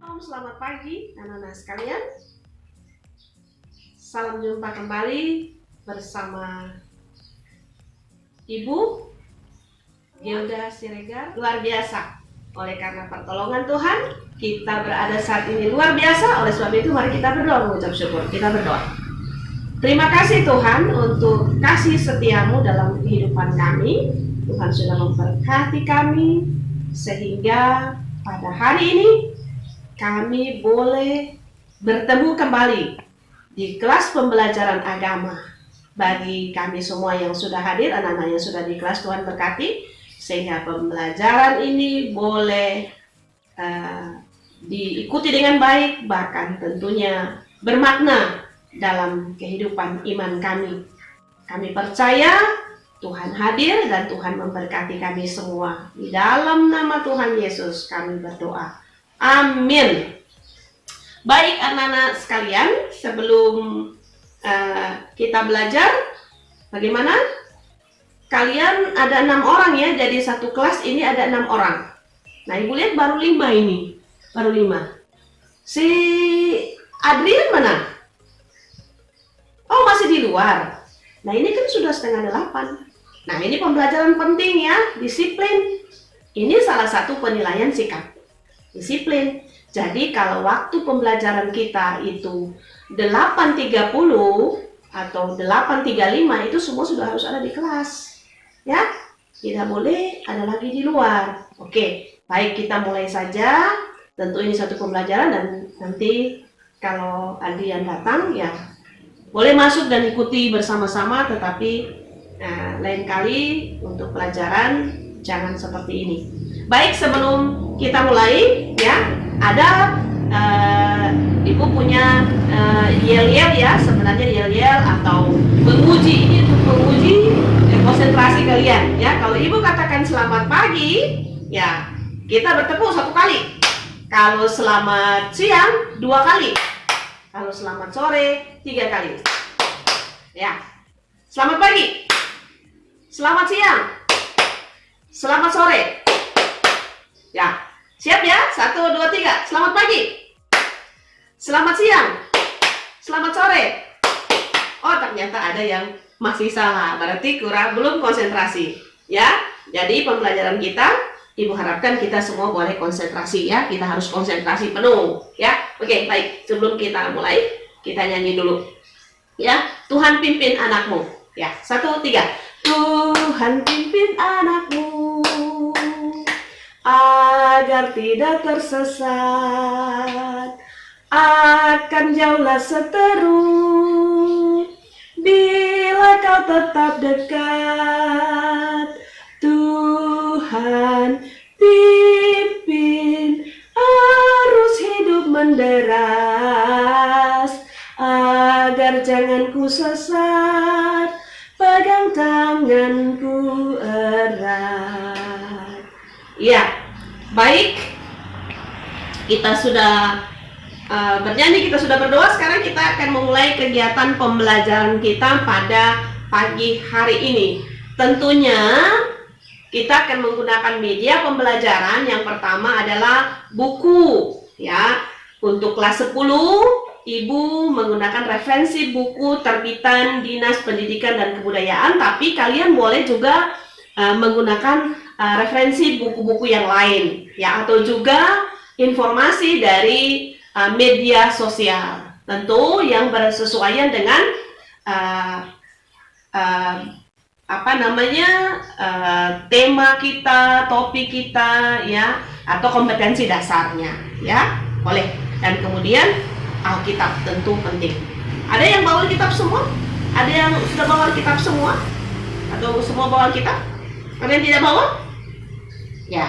Selamat pagi anak-anak sekalian. Salam jumpa kembali bersama Ibu Gilda Siregar. Luar biasa. Oleh karena pertolongan Tuhan, kita berada saat ini luar biasa. Oleh sebab itu mari kita berdoa mengucap syukur. Kita berdoa. Terima kasih Tuhan untuk kasih setiamu dalam kehidupan kami. Tuhan sudah memberkati kami sehingga pada hari ini kami boleh bertemu kembali di kelas pembelajaran agama. Bagi kami semua yang sudah hadir, anak-anak yang sudah di kelas, Tuhan berkati sehingga pembelajaran ini boleh diikuti dengan baik, bahkan tentunya bermakna dalam kehidupan iman kami. Kami percaya Tuhan hadir dan Tuhan memberkati kami semua. Di dalam nama Tuhan Yesus kami berdoa. Amin. Baik anak-anak sekalian, sebelum kita belajar, bagaimana? Kalian ada 6 orang ya, jadi satu kelas ini ada 6 orang. Nah, Ibu lihat baru 5 ini, baru 5. Si Adrian mana? Oh, masih di luar. Nah, ini kan sudah setengah 8. Nah, ini pembelajaran penting ya, disiplin. Ini salah satu penilaian sikap. Disiplin. Jadi kalau waktu pembelajaran kita itu 8.30 atau 8.35 itu semua sudah harus ada di kelas. Ya, tidak boleh ada lagi di luar. Oke, baik kita mulai saja. Tentu ini satu pembelajaran dan nanti kalau Adrian datang ya boleh masuk dan ikuti bersama-sama, tetapi lain kali untuk pelajaran jangan seperti ini. Baik, sebelum kita mulai ya, ada Ibu punya yel-yel ya, sebenarnya yel-yel atau menguji. Ini untuk menguji konsentrasi kalian ya. Kalau Ibu katakan selamat pagi ya, kita bertepuk 1 kali. Kalau selamat siang 2 kali. Kalau selamat sore 3 kali. Ya. Selamat pagi. Selamat siang. Selamat sore. Ya. Siap ya? 1, 2, 3. Selamat pagi. Selamat siang. Selamat sore. Oh, ternyata ada yang masih salah. Berarti belum konsentrasi. Ya. Jadi pembelajaran kita, Ibu harapkan kita semua boleh konsentrasi ya. Kita harus konsentrasi penuh. Ya. Oke, baik. Sebelum kita mulai, kita nyanyi dulu. Ya. Tuhan pimpin anakmu. Ya. 1, 3. Tuhan pimpin anakmu agar tidak tersesat, akan jauhlah seteru bila kau tetap dekat. Tuhan pimpin arus hidup menderas, agar jangan ku sesat, pegang tanganku erat. Ya, baik. Kita sudah bernyanyi, kita sudah berdoa. Sekarang kita akan memulai kegiatan pembelajaran kita pada pagi hari ini. Tentunya kita akan menggunakan media pembelajaran. Yang pertama adalah buku. Ya, untuk kelas 10, Ibu menggunakan referensi buku terbitan Dinas Pendidikan dan Kebudayaan. Tapi kalian boleh juga menggunakan referensi buku-buku yang lain ya, atau juga informasi dari media sosial, tentu yang bersesuaian dengan tema kita, topik kita ya, atau kompetensi dasarnya ya, boleh. Dan kemudian Alkitab tentu penting. Ada yang bawa Alkitab semua? Ada yang sudah bawa Alkitab semua? Atau semua bawa Alkitab? Ada yang tidak bawa? Ya,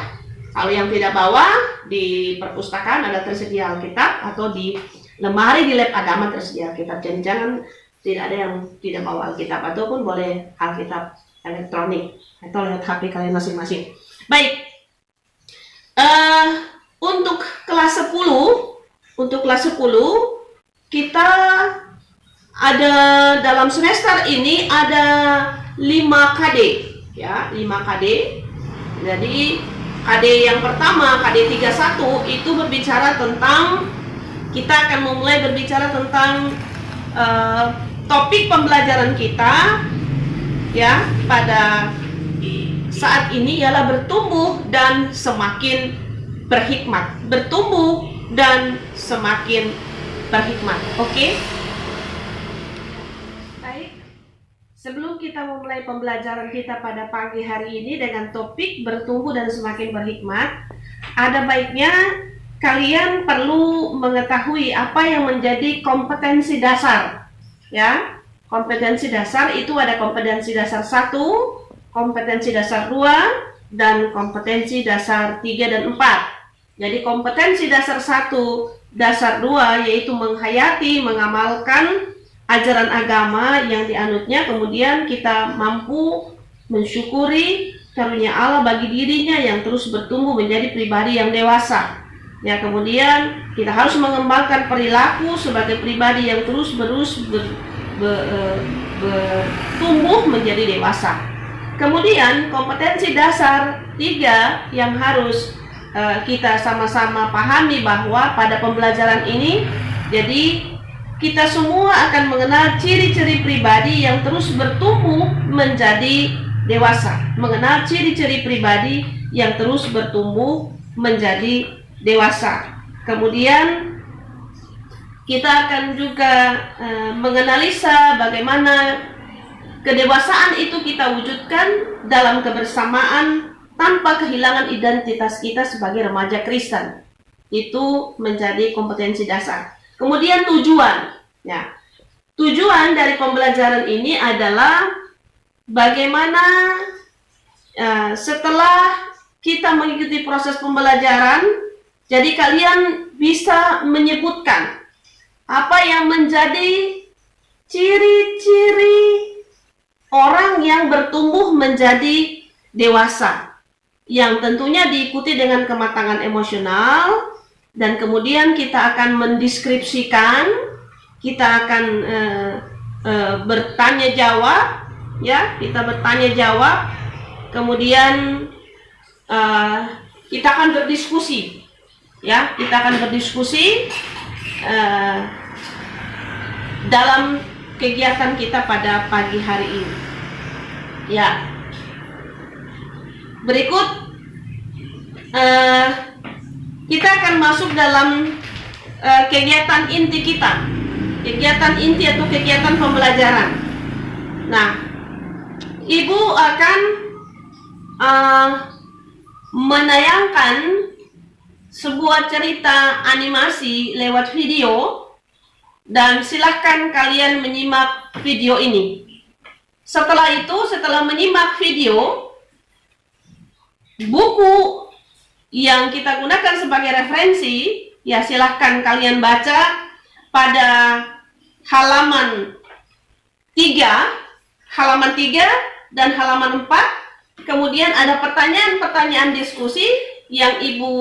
kalau yang tidak bawa, di perpustakaan ada tersedia Alkitab, atau di lemari di lab agama tersedia Alkitab. Jadi jangan, tidak ada yang tidak bawa Alkitab, ataupun boleh Alkitab elektronik atau lewat HP kalian masing-masing. Baik, untuk kelas 10 kita ada dalam semester ini ada 5 KD ya, 5 KD. Jadi KD yang pertama, KD 31 itu berbicara tentang, kita akan memulai berbicara tentang topik pembelajaran kita ya pada saat ini ialah bertumbuh dan semakin berhikmat. Bertumbuh dan semakin berhikmat. Oke? Baik. Sebelum kita memulai pembelajaran kita pada pagi hari ini dengan topik bertumbuh dan semakin berhikmat, ada baiknya kalian perlu mengetahui apa yang menjadi kompetensi dasar. Ya, kompetensi dasar itu ada kompetensi dasar 1, kompetensi dasar 2, dan kompetensi dasar 3 dan 4. Jadi kompetensi dasar 1, dasar 2 yaitu menghayati, mengamalkan ajaran agama yang dianutnya, kemudian kita mampu mensyukuri karunia Allah bagi dirinya yang terus bertumbuh menjadi pribadi yang dewasa. Ya, kemudian kita harus mengembangkan perilaku sebagai pribadi yang terus-menerus bertumbuh menjadi dewasa. Kemudian kompetensi dasar 3 yang harus kita sama-sama pahami bahwa pada pembelajaran ini, jadi kita semua akan mengenal ciri-ciri pribadi yang terus bertumbuh menjadi dewasa. Mengenal ciri-ciri pribadi yang terus bertumbuh menjadi dewasa. Kemudian kita akan juga menganalisa bagaimana kedewasaan itu kita wujudkan dalam kebersamaan tanpa kehilangan identitas kita sebagai remaja Kristen. Itu menjadi kompetensi dasar. Kemudian tujuan. Ya. Tujuan dari pembelajaran ini adalah bagaimana setelah kita mengikuti proses pembelajaran, jadi kalian bisa menyebutkan apa yang menjadi ciri-ciri orang yang bertumbuh menjadi dewasa, yang tentunya diikuti dengan kematangan emosional, dan kemudian kita akan mendeskripsikan, kita akan bertanya jawab, ya, kita bertanya jawab, kemudian kita akan berdiskusi. Ya, kita akan berdiskusi dalam kegiatan kita pada pagi hari ini. Ya, berikut kita akan masuk dalam kegiatan inti kita, kegiatan inti atau kegiatan pembelajaran. Nah, Ibu akan menayangkan sebuah cerita animasi lewat video, dan silahkan kalian menyimak video ini. Setelah itu, setelah menyimak video, buku yang kita gunakan sebagai referensi, ya silahkan kalian baca pada halaman 3 dan halaman 4. Kemudian ada pertanyaan-pertanyaan diskusi yang Ibu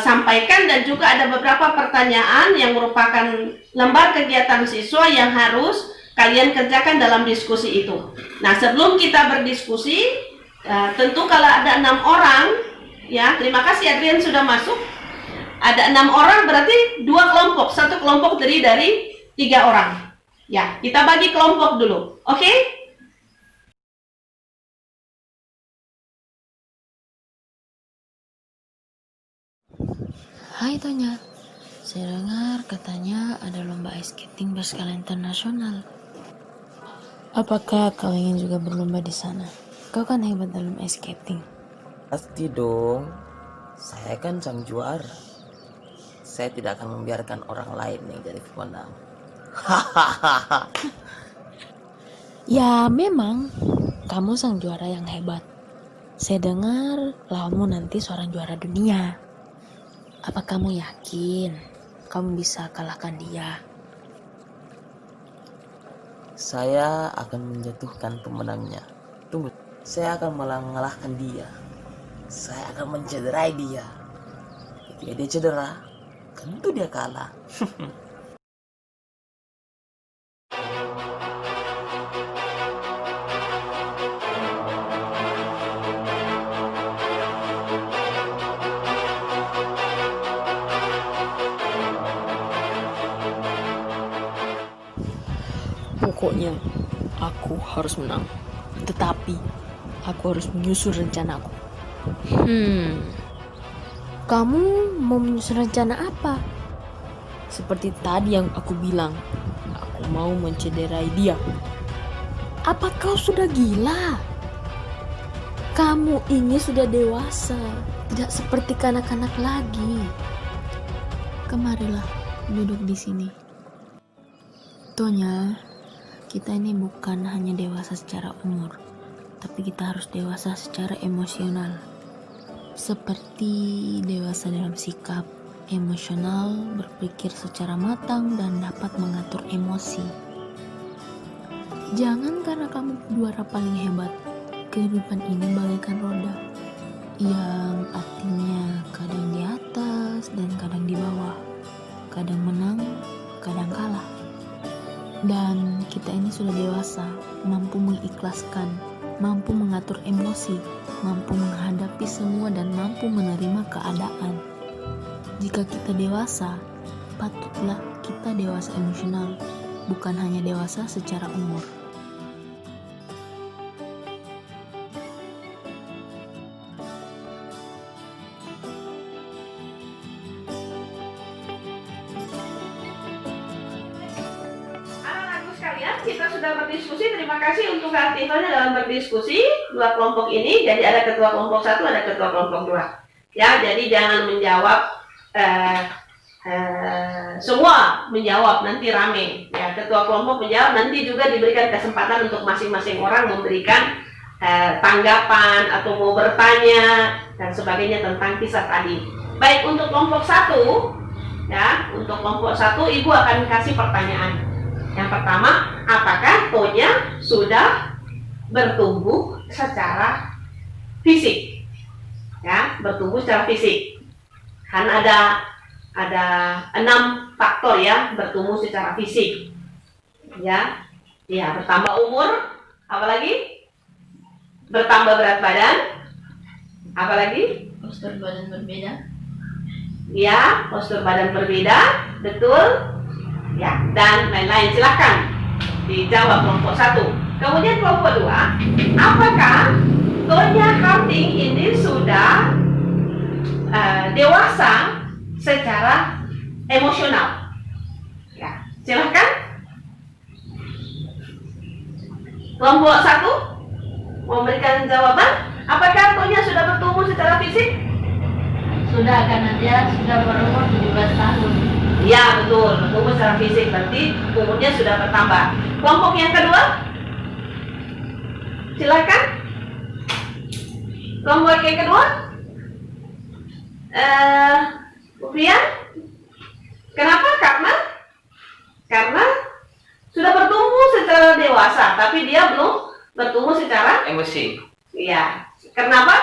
sampaikan, dan juga ada beberapa pertanyaan yang merupakan lembar kegiatan siswa yang harus kalian kerjakan dalam diskusi itu. Nah, sebelum kita berdiskusi, tentu kalau ada 6 orang, ya, terima kasih Adrian sudah masuk. Ada 6 orang berarti 2 kelompok, satu kelompok terdiri dari 3 orang. Ya, kita bagi kelompok dulu, oke? Hai Tonya, saya dengar katanya ada lomba ice skating berskala internasional. Apakah kau ingin juga berlomba di sana? Kau kan hebat dalam ice skating. Pasti dong, saya kan sang juara. Saya tidak akan membiarkan orang lain yang jadi pemenang. Ya memang, kamu sang juara yang hebat. Saya dengar kamu nanti seorang juara dunia. Apa kamu yakin kamu bisa kalahkan dia? Saya akan menjatuhkan pemenangnya. Tunggu, saya akan mengalahkan dia. Saya akan mencederai dia. Ketika dia cedera, tentu dia kalah. Pokoknya aku harus menang. Tetapi aku harus menyusun rencanaku. Kamu mau menyusun rencana apa? Seperti tadi yang aku bilang, aku mau mencederai dia. Apa kau sudah gila? Kamu ini sudah dewasa, tidak seperti kanak-kanak lagi. Kemarilah duduk di sini. Tonya, kita ini bukan hanya dewasa secara umur, tapi kita harus dewasa secara emosional. Seperti dewasa dalam sikap, emosional, berpikir secara matang, dan dapat mengatur emosi. Jangan karena kamu juara paling hebat, kehidupan ini bagaikan roda yang artinya kadang di atas dan kadang di bawah, kadang menang, kadang kalah. Dan kita ini sudah dewasa, mampu mengikhlaskan, mampu mengatur emosi, mampu menghadapi semua dan mampu menerima keadaan. Jika kita dewasa, patutlah kita dewasa emosional, bukan hanya dewasa secara umur. Kita sudah berdiskusi. Terima kasih untuk keaktifannya dalam berdiskusi dua kelompok ini. Jadi ada ketua kelompok 1, ada ketua kelompok 2. Ya, jadi jangan menjawab semua menjawab, nanti rame. Ya, ketua kelompok menjawab, nanti juga diberikan kesempatan untuk masing-masing orang memberikan tanggapan atau mau bertanya dan sebagainya tentang kisah tadi. Baik, untuk kelompok 1, ya, untuk kelompok 1 Ibu akan kasih pertanyaan. Yang pertama, apakah Tonya sudah bertumbuh secara fisik? Ya, bertumbuh secara fisik. Kan ada 6 faktor ya bertumbuh secara fisik. Ya, bertambah umur, apalagi bertambah berat badan, apalagi Postur badan berbeda. ya, postur badan berbeda, betul. Ya, dan lain-lain. Silakan dijawab kelompok 1. Kemudian kelompok 2, apakah Tonya Harding ini sudah dewasa secara emosional? Ya, silakan. Kelompok 1 memberikan jawaban. Apakah Tonya sudah bertumbuh secara fisik? Sudah, karena dia sudah berumur 17 tahun. Ya, betul, bertumbuh secara fisik, berarti umurnya sudah bertambah. Kelompok yang kedua, silakan. Kelompok yang kedua, Bu Priyan, kenapa? Karena sudah bertumbuh secara dewasa, tapi dia belum bertumbuh secara Emosi. iya. Kenapa?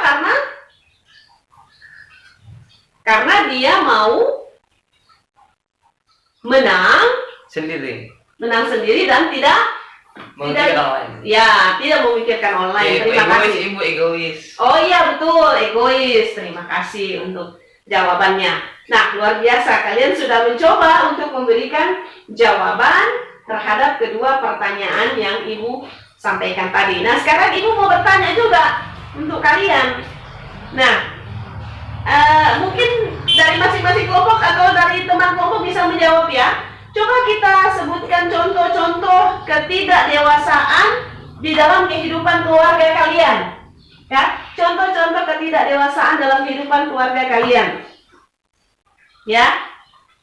Karena dia mau menang sendiri dan tidak Memikirkan orang lain. ya, tidak memikirkan orang lain. Terima kasih. Ibu egois. Oh iya, betul, egois. Terima kasih untuk jawabannya. Nah, luar biasa, kalian sudah mencoba untuk memberikan jawaban terhadap kedua pertanyaan yang Ibu sampaikan tadi. Nah, sekarang Ibu mau bertanya juga untuk kalian. Nah, mungkin dari masing-masing kelompok atau dari teman kelompok bisa menjawab ya. Coba kita sebutkan contoh-contoh ketidakdewasaan di dalam kehidupan keluarga kalian. Ya, contoh-contoh ketidakdewasaan dalam kehidupan keluarga kalian. Ya.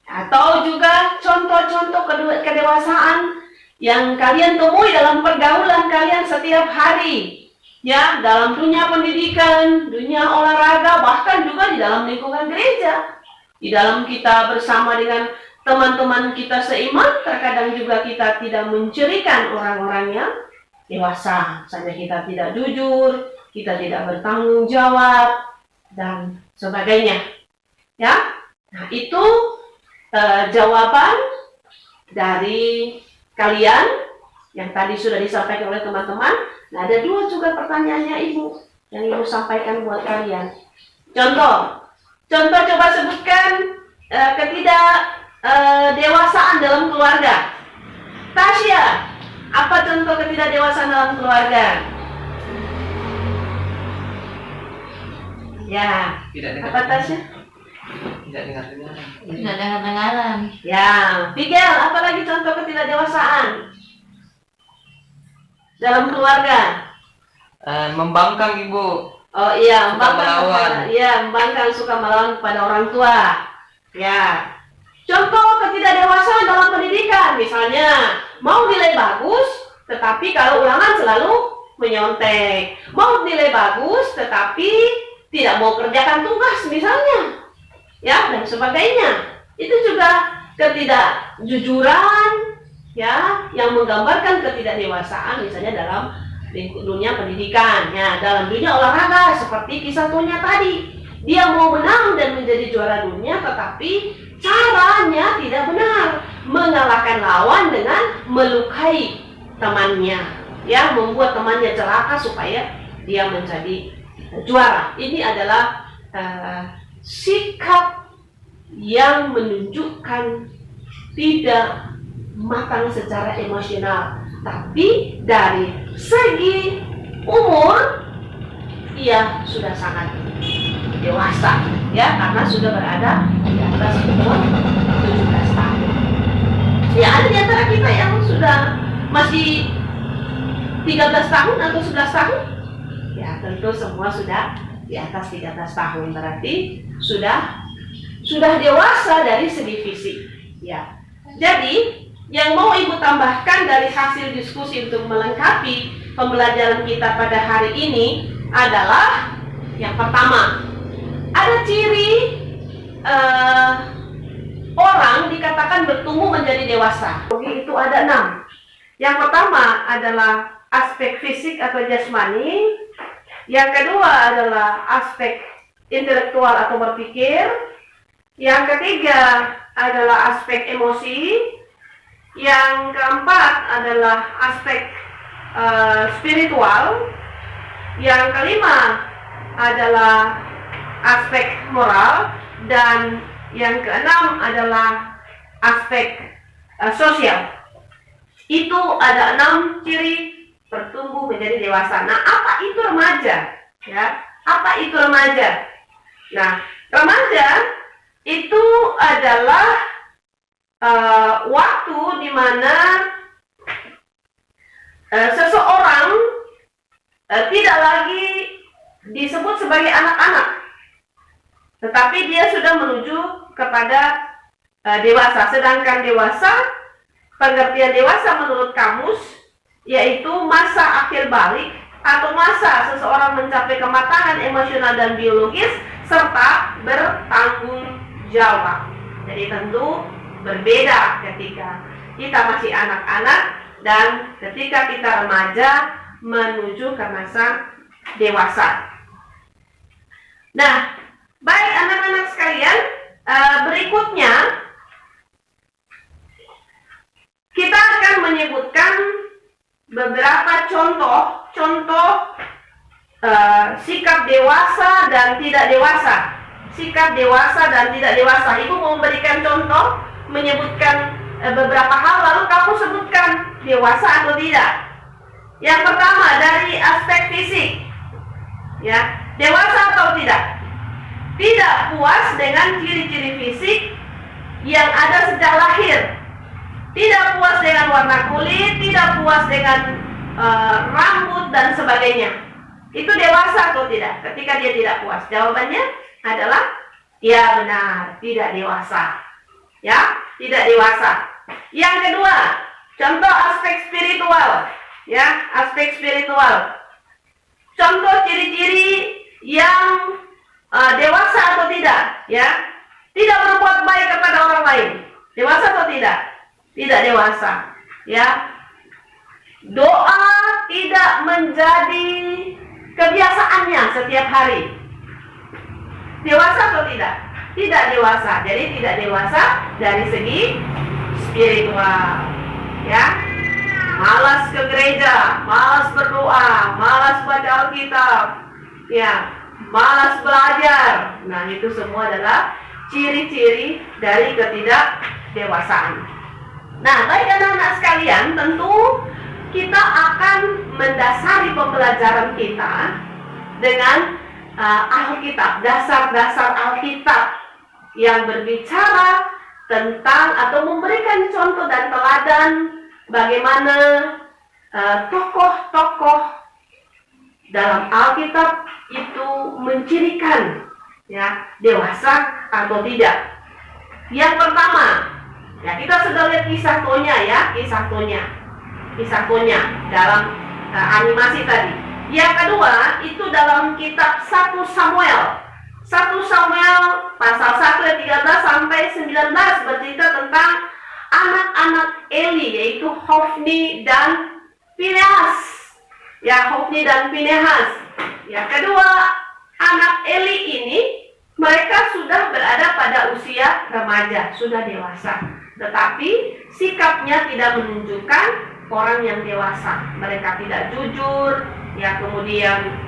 Atau juga contoh-contoh kedewasaan yang kalian temui dalam pergaulan kalian setiap hari. Ya, dalam dunia pendidikan, dunia olahraga, bahkan juga di dalam lingkungan gereja. Di dalam kita bersama dengan teman-teman kita seiman, terkadang juga kita tidak mencirikan orang-orang yang dewasa. Misalnya kita tidak jujur, kita tidak bertanggung jawab, dan sebagainya. Ya, nah itu jawaban dari kalian yang tadi sudah disampaikan oleh teman-teman. Nah, ada 2 juga pertanyaannya Ibu yang Ibu sampaikan buat kalian. Contoh coba sebutkan ketidakdewasaan dalam keluarga. Tasya, Apa contoh ketidakdewasaan dalam keluarga? Ya, Tidak apa Tasya? Tidak dengar-dengar. Tidak dengar-dengaran. Ya, Figel, apa lagi contoh ketidakdewasaan dalam keluarga? Membangkang ibu. Oh iya, Suka melawan. membangkang, suka melawan kepada orang tua. Ya, contoh ketidakdewasaan dalam pendidikan, misalnya mau nilai bagus, tetapi kalau ulangan selalu menyontek. Mau nilai bagus, tetapi tidak mau kerjakan tugas, misalnya. Ya, dan sebagainya. Itu juga ketidakjujuran, ya, yang menggambarkan ketidakdewasaan, misalnya dalam dunia pendidikan, ya, dalam dunia olahraga seperti kisah Tonya tadi. Dia mau menang dan menjadi juara dunia, tetapi caranya tidak benar, mengalahkan lawan dengan melukai temannya, ya, membuat temannya celaka supaya dia menjadi juara. Ini adalah sikap yang menunjukkan tidak matang secara emosional, tapi dari segi umur ia sudah sangat dewasa, ya, karena sudah berada di atas umur 17 tahun. Ya, ada di antara kita yang sudah masih 13 tahun atau 11 tahun. Ya, tentu semua sudah di atas 13 tahun, berarti sudah dewasa dari segi fisik, ya. Jadi yang mau Ibu tambahkan dari hasil diskusi untuk melengkapi pembelajaran kita pada hari ini adalah yang pertama, ada ciri orang dikatakan bertumbuh menjadi dewasa. Itu ada 6. Yang pertama adalah aspek fisik atau jasmani. Yang kedua adalah aspek intelektual atau berpikir. Yang ketiga adalah aspek emosi. Yang keempat adalah aspek spiritual. Yang kelima adalah aspek moral. Dan yang keenam adalah aspek sosial. Itu ada 6 ciri bertumbuh menjadi dewasa. Nah, apa itu remaja? Ya, apa itu remaja? Nah, remaja itu adalah waktu di mana seseorang tidak lagi disebut sebagai anak-anak, tetapi dia sudah menuju kepada dewasa. Sedangkan dewasa, pengertian dewasa menurut kamus yaitu masa akhir balik atau masa seseorang mencapai kematangan emosional dan biologis serta bertanggung jawab. Jadi tentu berbeda ketika kita masih anak-anak dan ketika kita remaja menuju ke masa dewasa. Nah, baik anak-anak sekalian, berikutnya kita akan menyebutkan beberapa contoh sikap dewasa dan tidak dewasa. Sikap dewasa dan tidak dewasa. Ibu mau memberikan contoh, menyebutkan beberapa hal, lalu kamu sebutkan dewasa atau tidak. Yang pertama dari aspek fisik, ya, dewasa atau tidak? Tidak puas dengan ciri-ciri fisik yang ada sejak lahir. Tidak puas dengan warna kulit, tidak puas dengan rambut dan sebagainya. Itu dewasa atau tidak? Ketika dia tidak puas, jawabannya adalah ya benar, tidak dewasa. Ya, tidak dewasa. Yang kedua, contoh aspek spiritual. Ya, aspek spiritual. Contoh ciri-ciri yang dewasa atau tidak? Ya, tidak berbuat baik kepada orang lain. Dewasa atau tidak? Tidak dewasa. Ya, doa tidak menjadi kebiasaannya setiap hari. Dewasa atau tidak? Tidak dewasa. Jadi tidak dewasa dari segi spiritual. Ya, malas ke gereja, malas berdoa, malas baca Alkitab, ya, malas belajar. Nah, itu semua adalah ciri-ciri dari ketidakdewasaan. Nah, baik anak-anak sekalian, tentu kita akan mendasari pembelajaran kita dengan Alkitab, dasar-dasar Alkitab yang berbicara tentang atau memberikan contoh dan teladan bagaimana tokoh-tokoh dalam Alkitab itu mencirikan ya dewasa atau tidak. Yang pertama, ya kita sudah lihat kisah Tonya dalam animasi tadi. Yang kedua, itu dalam kitab 1 Samuel. 1 Samuel pasal 1 ayat 13 sampai 19 bercerita tentang anak-anak Eli, yaitu Hofni dan Pinehas. Ya, Hofni dan Pinehas. Ya, kedua anak Eli ini mereka sudah berada pada usia remaja, sudah dewasa. Tetapi sikapnya tidak menunjukkan orang yang dewasa. Mereka tidak jujur, ya, kemudian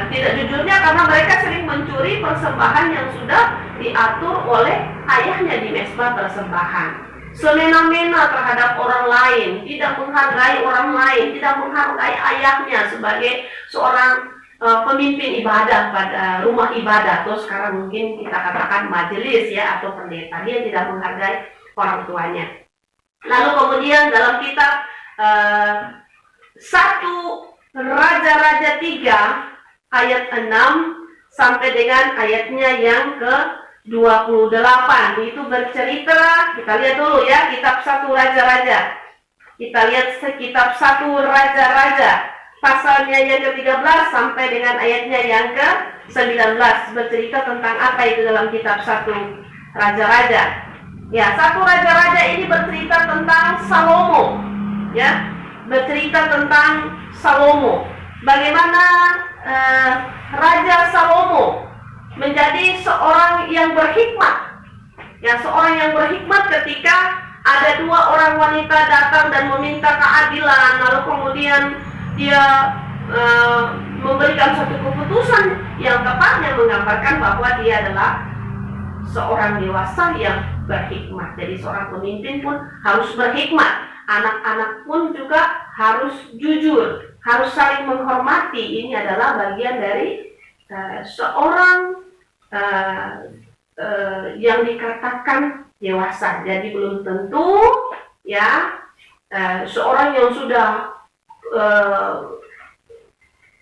tidak jujurnya karena mereka sering mencuri persembahan yang sudah diatur oleh ayahnya di mezbah persembahan. Semena-mena terhadap orang lain, tidak menghargai orang lain, tidak menghargai ayahnya sebagai seorang pemimpin ibadah pada rumah ibadah, atau sekarang mungkin kita katakan majelis ya, atau pendeta. Dia tidak menghargai orang tuanya. Lalu kemudian dalam kitab 1 Raja-Raja 3 ayat 6 sampai dengan ayatnya yang ke-28 itu bercerita, kita lihat dulu ya, kitab 1 Raja-Raja. Kita lihat kitab 1 Raja-Raja pasalnya yang ke-13 sampai dengan ayatnya yang ke-19 bercerita tentang apa itu dalam kitab 1 Raja-Raja. Ya, 1 Raja-Raja ini bercerita tentang Salomo. Ya, bercerita tentang Salomo. Bagaimana Raja Salomo menjadi seorang yang berhikmat. Ya, seorang yang berhikmat ketika ada dua orang wanita datang dan meminta keadilan, lalu kemudian dia memberikan suatu keputusan yang tepat yang menggambarkan bahwa dia adalah seorang dewasa yang berhikmat. Jadi seorang pemimpin pun harus berhikmat. Anak-anak pun juga harus jujur, harus saling menghormati. Ini adalah bagian dari seorang yang dikatakan dewasa. Jadi belum tentu ya seorang yang sudah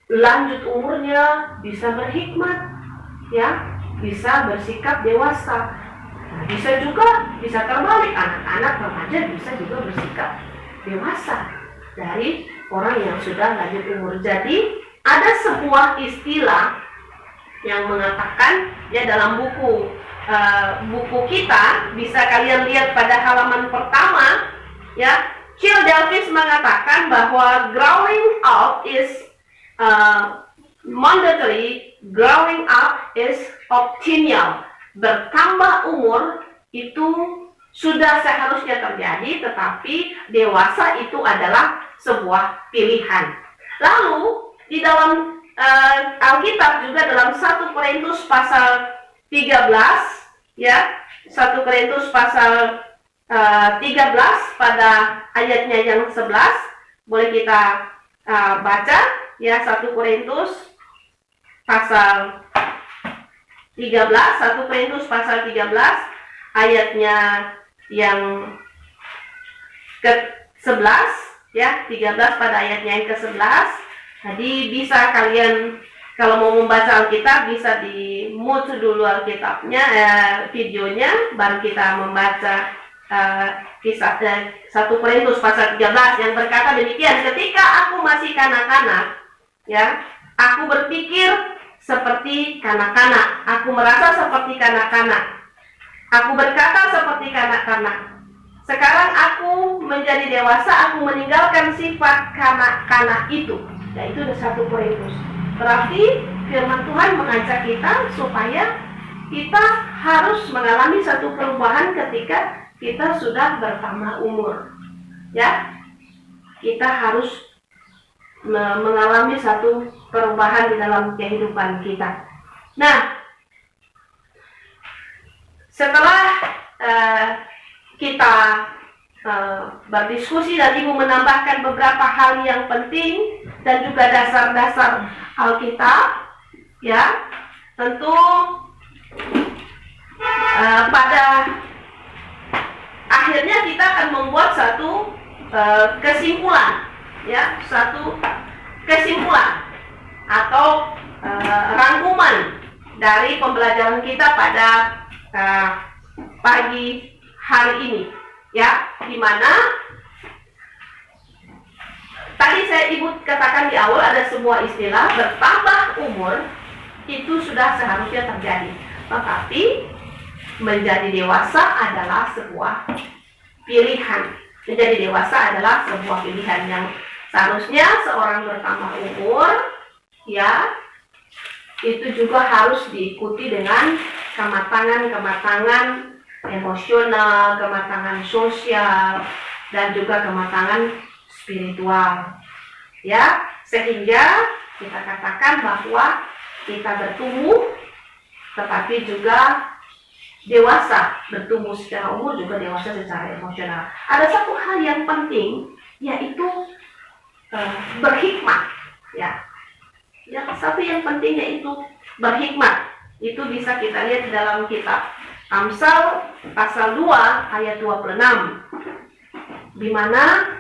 lanjut umurnya bisa berhikmat, ya, bisa bersikap dewasa. Nah, bisa juga, bisa terbalik, anak-anak remaja bisa juga bersikap dewasa dari orang yang sudah lanjut umur. Jadi ada sebuah istilah yang mengatakan ya dalam buku kita, bisa kalian lihat pada halaman pertama ya, Chill Davis mengatakan bahwa growing up is mandatory, growing up is optional. Bertambah umur itu sudah seharusnya terjadi, tetapi dewasa itu adalah sebuah pilihan. Lalu di dalam Alkitab juga dalam 1 Korintus pasal 13 ya, 1 Korintus pasal 13 pada ayatnya yang 11 boleh kita baca ya, 1 Korintus pasal 13, 1 Korintus pasal 13 ayatnya yang ke-11 ya, 13 pada ayatnya yang ke-11. Jadi bisa kalian kalau mau membaca Alkitab bisa di mute dulu Alkitabnya, videonya, baru kita membaca kisah 1 Korintus pasal 13 yang berkata demikian, ketika aku masih kanak-kanak ya, aku berpikir seperti kanak-kanak, aku merasa seperti kanak-kanak, aku berkata seperti kanak-kanak. Sekarang aku menjadi dewasa, aku meninggalkan sifat kanak-kanak itu. Ya, itu 1 Korintus. Berarti firman Tuhan mengajak kita supaya kita harus mengalami satu perubahan ketika kita sudah bertambah umur. Ya, kita harus mengalami satu perubahan di dalam kehidupan kita. Nah, setelah kita berdiskusi dan Ibu menambahkan beberapa hal yang penting dan juga dasar-dasar Alkitab, ya. Tentu pada akhirnya kita akan membuat satu kesimpulan, ya, satu kesimpulan atau rangkuman dari pembelajaran kita pada pagi hari ini, ya, di mana tadi Ibu katakan di awal ada sebuah istilah bertambah umur itu sudah seharusnya terjadi, tetapi menjadi dewasa adalah sebuah pilihan. Menjadi dewasa adalah sebuah pilihan yang seharusnya seorang bertambah umur, ya, itu juga harus diikuti dengan kematangan emosional, kematangan sosial, dan juga kematangan spiritual, ya, sehingga kita katakan bahwa kita bertumbuh, tetapi juga dewasa, bertumbuh secara umur juga dewasa secara emosional. Ada satu hal yang penting, yaitu berhikmat, ya. Yang satu yang penting yaitu berhikmat. Itu bisa kita lihat di dalam kitab Amsal pasal 2 ayat 26, di mana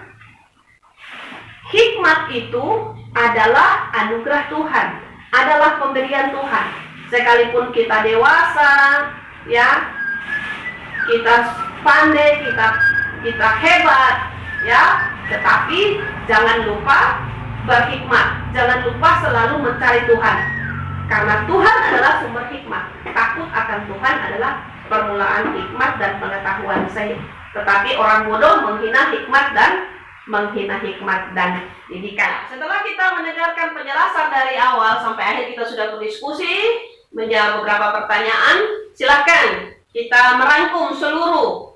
hikmat itu adalah anugerah Tuhan, adalah pemberian Tuhan. Sekalipun kita dewasa, ya, kita pandai, kita hebat, ya, tetapi jangan lupa berhikmat. Jangan lupa selalu mencari Tuhan, karena Tuhan adalah sumber hikmat. Takut akan Tuhan adalah permulaan hikmat dan pengetahuan. Tetapi orang bodoh menghina hikmat dan didikan. Setelah kita mendengarkan penjelasan dari awal sampai akhir, kita sudah berdiskusi, menjawab beberapa pertanyaan. Silakan kita merangkum seluruh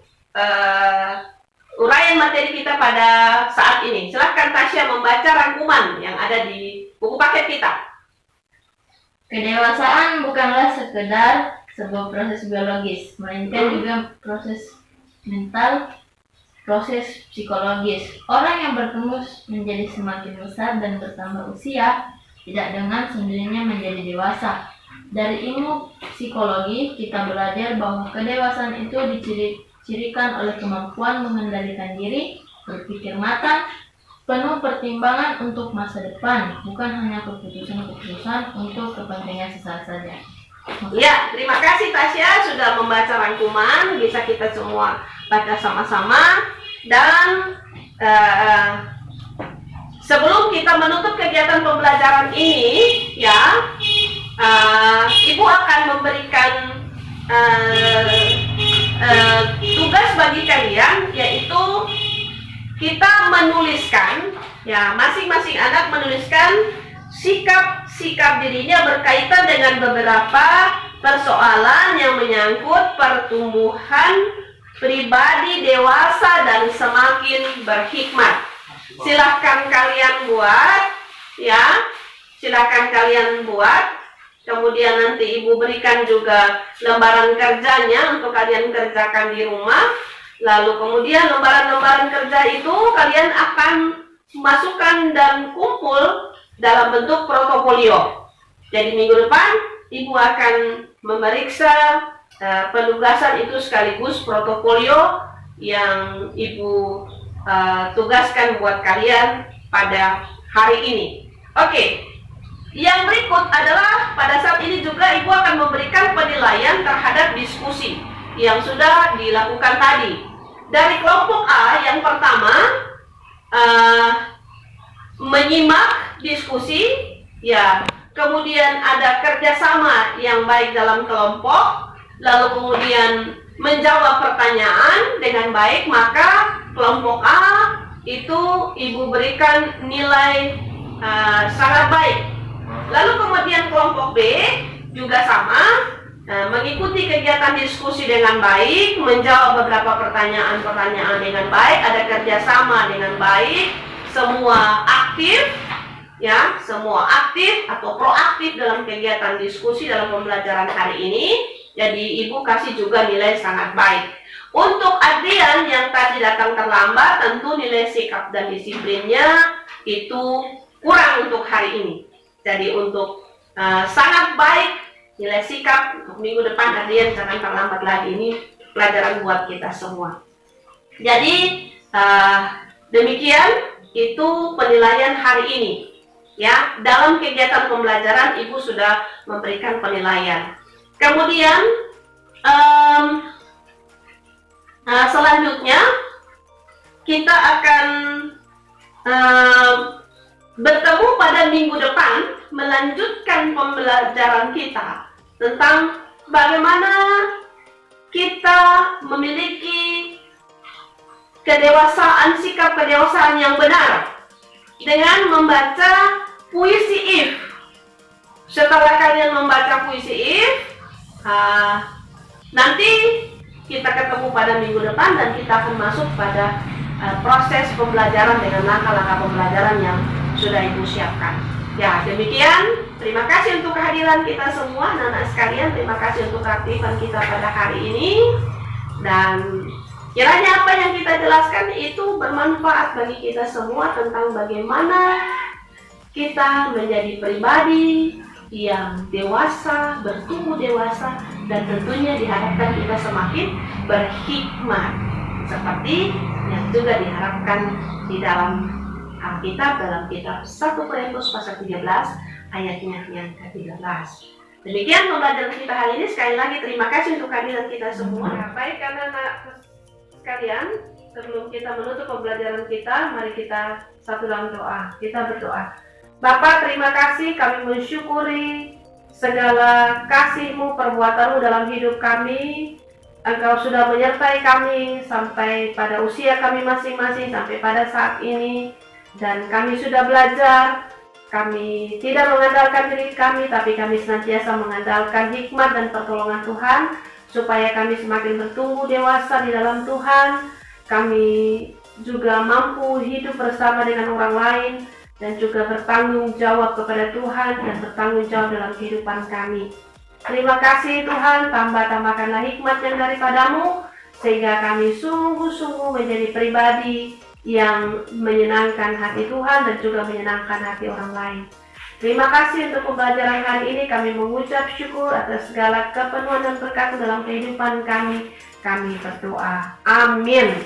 uraian materi kita pada saat ini. Silakan Tasya membaca rangkuman yang ada di buku paket kita. Kedewasaan bukanlah sekedar sebuah proses biologis, melainkan juga proses mental, proses psikologis. Orang yang bertumbuh menjadi semakin besar dan bertambah usia tidak dengan sendirinya menjadi dewasa. Dari ilmu psikologi, kita belajar bahwa kedewasaan itu dicirikan oleh kemampuan mengendalikan diri, berpikir matang, penuh pertimbangan untuk masa depan, bukan hanya keputusan-keputusan untuk kepentingan sesaat saja. Ya, terima kasih Tasya sudah membaca rangkuman. Bisa kita semua baca sama-sama. Dan sebelum kita menutup kegiatan pembelajaran ini, ya, Ibu akan memberikan tugas bagi kalian, yaitu kita menuliskan, ya, masing-masing anak menuliskan sikap dirinya berkaitan dengan beberapa persoalan yang menyangkut pertumbuhan pribadi dewasa dan semakin berhikmat. Silahkan kalian buat, ya, silahkan kalian buat. Kemudian nanti Ibu berikan juga lembaran kerjanya untuk kalian kerjakan di rumah. Lalu kemudian lembaran-lembaran kerja itu kalian akan masukkan dan kumpul dalam bentuk portofolio. Jadi minggu depan Ibu akan memeriksa penugasan itu sekaligus portofolio yang Ibu tugaskan buat kalian pada hari ini. Oke. Yang berikut adalah pada saat ini juga Ibu akan memberikan penilaian terhadap diskusi yang sudah dilakukan tadi. Dari kelompok A yang pertama, menyimak diskusi, ya, kemudian ada kerjasama yang baik dalam kelompok, lalu kemudian menjawab pertanyaan dengan baik, maka kelompok A itu Ibu berikan nilai sangat baik. Lalu kemudian kelompok B juga sama, mengikuti kegiatan diskusi dengan baik, menjawab beberapa pertanyaan-pertanyaan dengan baik, ada kerjasama dengan baik, semua aktif, ya, semua aktif atau proaktif dalam kegiatan diskusi dalam pembelajaran hari ini. Jadi Ibu kasih juga nilai sangat baik. Untuk Adrian yang tadi datang terlambat, tentu nilai sikap dan disiplinnya itu kurang untuk hari ini. Jadi untuk sangat baik nilai sikap untuk minggu depan Adrian jangan terlambat lagi. Ini pelajaran buat kita semua. Jadi demikian itu penilaian hari ini. Ya, dalam kegiatan pembelajaran Ibu sudah memberikan penilaian. Kemudian selanjutnya kita akan bertemu pada minggu depan melanjutkan pembelajaran kita tentang bagaimana kita memiliki kedewasaan, sikap kedewasaan yang benar dengan membaca puisi If. Setelah kalian membaca puisi If, nanti kita ketemu pada minggu depan dan kita akan masuk pada proses pembelajaran dengan langkah-langkah pembelajaran yang sudah Ibu siapkan. Ya, demikian. Terima kasih untuk kehadiran kita semua, anak-anak sekalian. Terima kasih untuk keaktifan kita pada hari ini. Dan kiranya apa yang kita jelaskan itu bermanfaat bagi kita semua tentang bagaimana kita menjadi pribadi yang dewasa, bertumbuh dewasa, dan tentunya diharapkan kita semakin berhikmat seperti yang juga diharapkan di dalam Alkitab, dalam kitab 1 Korintus pasal 13 ayatnya yang ke-13. Demikian pembelajaran kita hari ini. Sekali lagi terima kasih untuk kehadiran kita semua. Baik anak-anak sekalian, sebelum kita menutup pembelajaran kita, mari kita satu dalam doa. Kita berdoa. Bapa, terima kasih, kami mensyukuri segala kasih-Mu, perbuatan-Mu dalam hidup kami. Engkau sudah menyertai kami sampai pada usia kami masing-masing, sampai pada saat ini. Dan kami sudah belajar, kami tidak mengandalkan diri kami, tapi kami senantiasa mengandalkan hikmat dan pertolongan Tuhan, supaya kami semakin bertumbuh dewasa di dalam Tuhan. Kami juga mampu hidup bersama dengan orang lain, dan juga bertanggung jawab kepada Tuhan dan bertanggung jawab dalam kehidupan kami. Terima kasih Tuhan, tambahkanlah hikmat yang daripada-Mu, sehingga kami sungguh-sungguh menjadi pribadi yang menyenangkan hati Tuhan dan juga menyenangkan hati orang lain. Terima kasih untuk pembelajaran hari ini. Kami mengucap syukur atas segala kepenuhan dan berkat dalam kehidupan kami. Kami berdoa. Amin.